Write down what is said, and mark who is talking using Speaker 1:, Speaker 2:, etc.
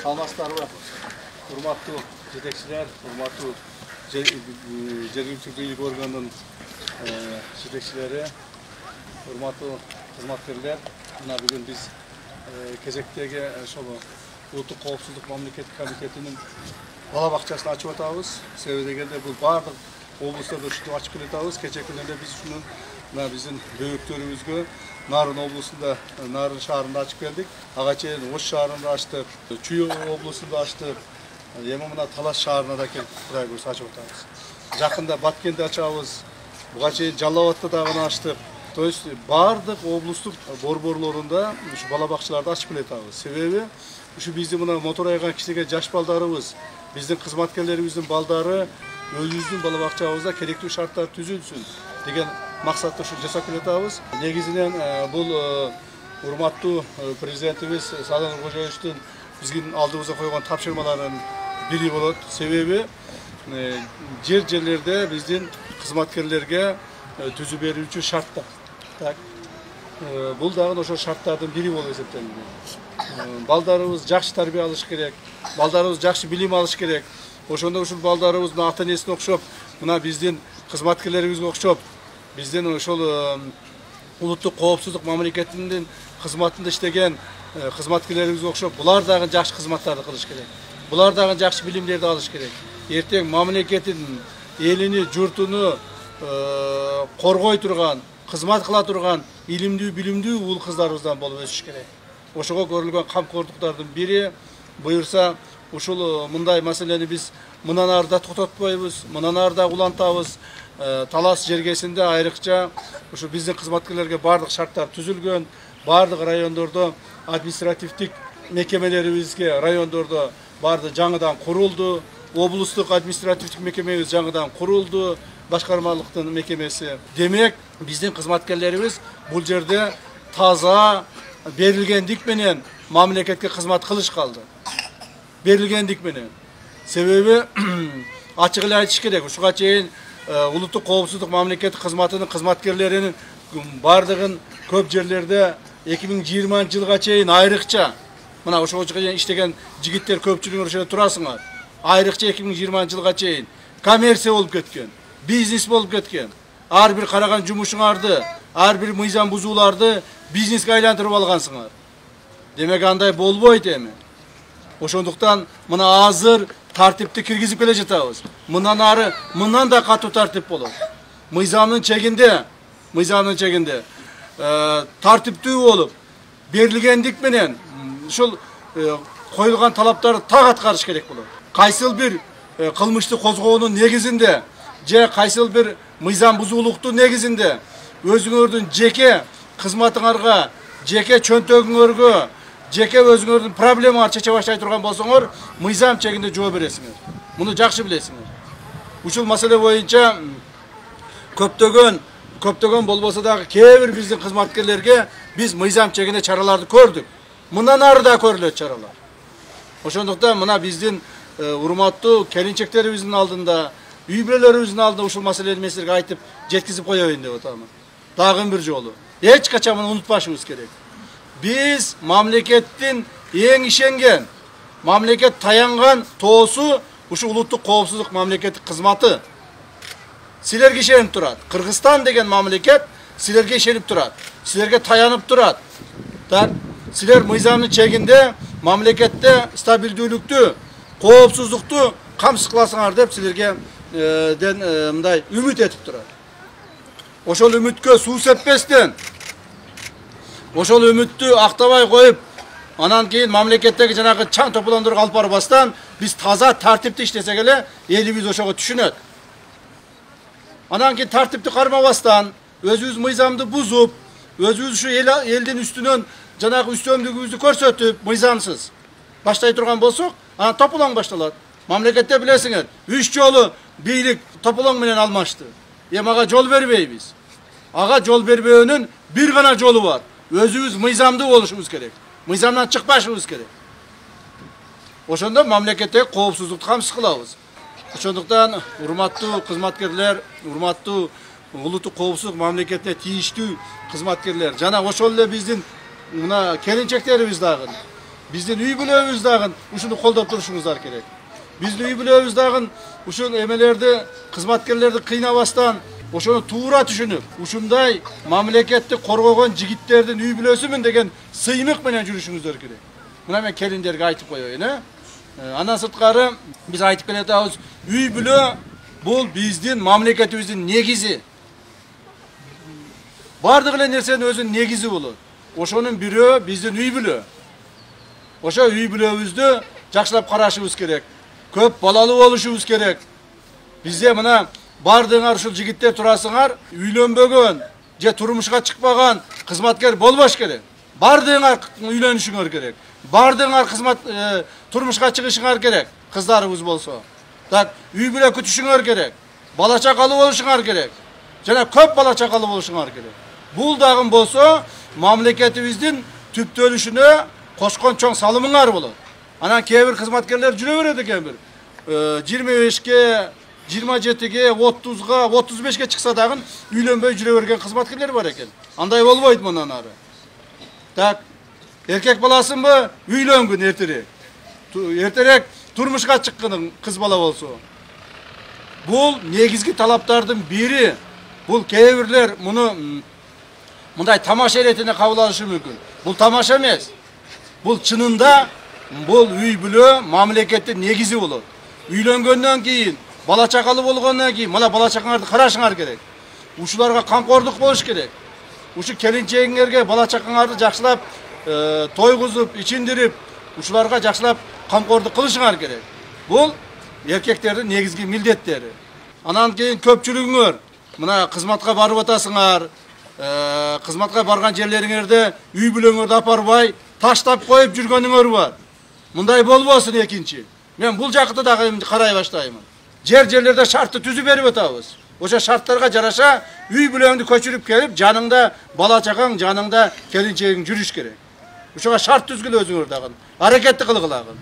Speaker 1: Саламатсыздарбы? Урматтуу жетекчилер, урматтуу жергиликтүү бийлик органынын жетекчилери, урматтуу кызматкерлер, мына бүгүн биз кезектеги ошол улуттук коопсуздук мамлекеттик комитетинин бала бакчасын ачып атабыз. Себеби дегенде бул баардык облустарда ушинтип ачып келатабыз. Кечээ күндөрдө биз ушунун мына биздин бөбөктөрүбүзгө Нарын облусунда, Нарын шаарында ачып келдик. Ага чейин Ош шаарында ачтык, Чүй облусунда ачтык. Эми мына Талас шаарына да келип Кудай буйрса ачып атабыз. Жакында Баткенде ачабыз. Буга чейин Жалал Абадта дагы ачтык. То есть баардык облустук борборлорунда ушу бала бакчаларды ачып келатабыз. Себеби ушу биздин мына моторайган кичине жаш балдарыбыз, биздин кызматкерлерибиздин балдары өзүбүздүн бала бакчабызда керектүү шарттар түзүлсүн деген максатта ушу жасап келатабыз. Негизинен бул урматтуу президентибиз Садыр Нуркожоевичтин биздин алдыбызга койгон тапшырмаларынын бири болот. Себеби жерлерде биздин кызматкерлерге түзүп берүүчү шарттар. Так. Бул дагы ошол шарттардын бири болуп эсептелинет. Балдарыбыз жакшы тарбия алыш керек, балдарыбыз жакшы билим алыш керек. Ошондо ушул балдарыбыз мына ата-энесине окшоп, мына биздин кызматкерлерибизге окшоп, биздин ошол улуттук коопсуздук мамлекетинин кызматында иштеген кызматкерлерибизге окшоп, булар дагы жакшы кызматтарды кылыш керек. Булар дагы жакшы билимдерди алыш керек. Эртең мамлекетин, элини, журтуну коргой турган, кызмат кыла турган илимдүү, билимдүү уул кыздарыбыздан болуп өсүш керек. Ошого көрүлгөн камкордуктардын бири буюрса ушул мындай маселени биз мындан ары да токтотпойбуз, мындан ары да улантабыз. Талас жергесинде айрыкча ушу биздин кызматкерлерге бардык шарттар түзүлгөн, бардык райондордо административдик мекемелерибизге райондордо барды жаңыдан курулду, облустук административдик мекемебиз жаңыдан курулду, башкармалыктын мекемеси. Демек, биздин кызматкерлерибиз бул жерде таза берилгендик менен мамлекетке кызмат кылыш калды. Берилгендик менен. Себеби ачык эле айтыш керек. Ушуга чейин улуттук коопсуздук мамлекеттик кызматынын кызматкерлеринин бардыгын көп жерлерде 2020 жылга чейин айрыкча мына ошого чейин иштеген жигиттер көпчүлүгү ошо турасыңар. Айрыкча 2020 жылга чейин коммерция болуп кеткен, бизнес болуп кеткен. Ар бир караган жумушуңарды, ар бир мыйзам бузууларды бизнеске айлантырып алгансыңар. Демек андай болбойт эми. Ошондуктан мына азыр тартипти киргизип келе жатабыз. Мындан ары мындан да катуу тартип болот. Мыйзамдын чегинде тартиптүү болуп, берилгендик менен ушул коюлган талаптарды так аткарыш керек болот. Кайсыл бир кылмышты козгоонун негизинде же кайсыл бир мыйзам бузуулуктун негизинде өзүңөрдүн жеке кызматыңарга, жеке чөнтөгүңөргө, жеке өзүңөрдүн проблемаңарды чече баштай турган болсоңор, мыйзам чегинде жооп бересиңер. Муну жакшы билесиңер. Ушул маселе боюнча көптөгөн болбосо дагы кээ бир биздин кызматкерлерге биз мыйзам чегинде чараларды көрдүк. Мындан ары да көрүлөт чаралар. Ошондуктан мына биздин урматтуу келинчектерибиздин алдында, үй бүлөлөрүбүздүн алдында ушул маселени мен силерге айтып жеткизип коеюн деп атамын. Дагы бир жолу. Эч качан муну унутпашыбыз керек. Биз мамлекеттин эң ишенген, мамлекет таянган тоосу ушу улуттук коопсуздук мамлекеттик кызматы. Силерге ишенип турат. Кыргызстан деген мамлекет силерге ишенип турат. Силерге таянып турат. Так, силер мыйзамдын чегинде мамлекетте стабилдүүлүктү, коопсуздукту камсыз кыласыңар деп силерге мындай үмүт этип турат. Ошол үмүткө суу сеппестен, ошол үмүттү актабай коюп, анан кийин мамлекеттеги жанагы чаң тополондорго алып барбастан биз таза тартипти иштесек эле элибиз ошого түшүнөт. Анан кийин тартипти кармабастан, өзүбүз мыйзамды бузуп, өзүбүз ушу элдин үстүнөн жанагы үстөмдүгүбүздү көрсөтүп, мыйзамсыз баштай турган болсок, анан тополоң башталат. Мамлекетте билесиңер, 3 жолу бийлик тополоң менен алмашты. Эми ага жол бербейбиз. Ага жол бербөөнүн бир гана жолу бар. Өзүбүз мыйзамдуу болушубуз керек. Мыйзамдан чыкпашыбыз керек. Ошондо мамлекетте коопсуздукту камсыз кылабыз. Ошондуктан урматтуу кызматкерлер, урматтуу улуттук коопсуздук мамлекетине тийиштүү кызматкерлер, жана ошол эле биздин мына келинчектерибиз дагы Биздин үй бүлөбүз дагы ушуну колдоп турушуңуздар керек. Биздин үй бүлөбүз дагы ушул эмелерди, кызматкерлерди кыйнабастан, ошону туура түшүнүп, ушундай мамлекетти коргогон жигиттердин үй бүлөсүмүн деген сыймык менен жүрүшүңүздөр керек. Мына мен келиндерге айтып коеюн, Андан сырткары биз айтып келатабыз, үй бүлө бул биздин мамлекетибиздин негизи. Бардык эле нерсенин өзүнүн негизи болот. Ошонун бирөө биздин үй бүлө. Ошо үй бүлөбүздү жакшылап карашыбыз керек. Көп балалуу болушубуз керек. Бизде мына бардыгыңар ушул жигиттер турасыңар, үйлөнбөгөн же турмушка чыкпаган кызматкер болбош керек. Бардыгыңар үйлөнүшүңөр керек. Бардыгыңар турмушка чыгышыңар керек. Кыздарыбыз болсо. Так, үй бүлө күтүшүңөр керек. Бала чакалуу болушуңар керек. Жана көп бала чакалуу болушуңар керек. Бул дагы болсо мамлекетибиздин түптөлүшүнө кошкон чоң салымыңар болот. Анан кээ бир кызматкерлер жүрө берет экен бир. 25ге, 27ге, 30га, 35ге чыкса дагы үйлөнбөй жүрө берген кызматкерлер бар экен. Андай болбойт мындан ары. Так, эркек баласынбы үйлөнгүн эртерээк. Эртерээк турмушка чыккын кыз бала болсо. Бул негизги талаптардын бири. Бул кээ бирлер муну мындай тамаша иретине кабыл алышы мүмкүн. Бул тамаша эмес. Бул чынында бул үй бүлө мамлекеттин негизи болот. Үйлөнгөндөн кийин, бала чакалуу болгондон кийин, мына бала чакаңарды карашыңар керек. Ушуларга камкордук болуш керек. Ушу келинчегиңерге бала чакаңарды жакшылап тойгузуп, ичиндирип, ушуларга жакшылап камкордук кылышыңар керек. Бул эркектердин негизги милдеттери. Анан кийин көпчүлүгүңөр мына кызматка барып атасыңар, кызматка барган жерлериңерде үй бүлөңөрдү апарбай таштап коюп жүргөнүңөр бар. Мындай болбосун экинчи. Мен бул жакты дагы карай баштаймын. Жерлерде шартты түзүп берип атабыз. Ошо шарттарга жараша үй бүлөңдү көчүрүп келип, жаныңда бала чакаң, жаныңда келинчегиң жүрүш керек. Ошого шарт түзгүлө өзүңөр дагы. Аракетти кылгылагы.